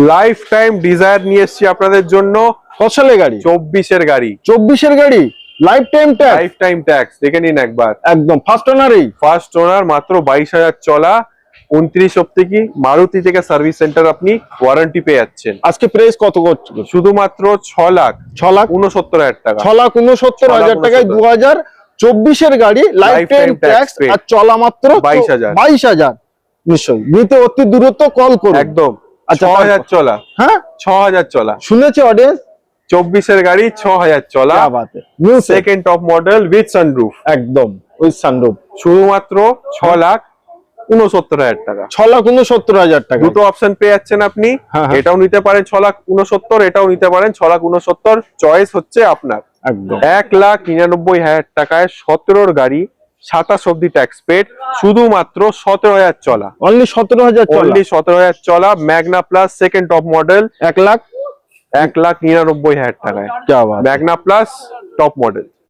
Life time desire নিয়ে এসেছি আপনাদের জন্য। কত সালের গাড়ি? 24-এর গাড়ি। 24-এর গাড়ি, life time tax. Life time tax দেখে নিন একবার। একদম ফার্স্ট ওনারই। ফার্স্ট ওনার, মাত্র 22,000 চলা। 29 সপ্তাহে মারুতি থেকে সার্ভিস সেন্টার আপনি ওয়ারেন্টি পেয়ে যাচ্ছেন। আজকে প্রাইস কত করছে? শুধুমাত্র 6,69,000 টাকা। 6,69,000 টাকায় 2024-এর গাড়ি, লাইফ টাইম ট্যাক্স, আর চলা মাত্র 22,000। নিশ্চয়ই নিতে অতি দূরত্ব কল করুন একদম। আচ্ছা 6,000 চলা। হ্যাঁ 6,000 চলা শুনেছি অডিয়েন্স। 24-এর গাড়ি, 6,000 চলা। क्या बात है, new second top model with sunroof. একদম উইথ সানরুফ। শুধুমাত্র 6,69,000 টাকা। 6,69,000 টাকা। দুটো অপশন পেয়ে যাচ্ছেন আপনি। হ্যাঁ। এটাও নিতে পারেন 6,69,000, এটাও নিতে পারেন 6,69,000। চয়েস হচ্ছে আপনার। একদম 1,99,000 টাকায় 17-র গাড়ি, 27 অব্দি ট্যাক্স পেড, শুধুমাত্র 17,000 চলা। অনলি 17,000 চলা। অনলি 17,000 চলা। Magna plus second top model 1,99,000 1,99,000 টাকায়। क्या बात है। Magna plus top model.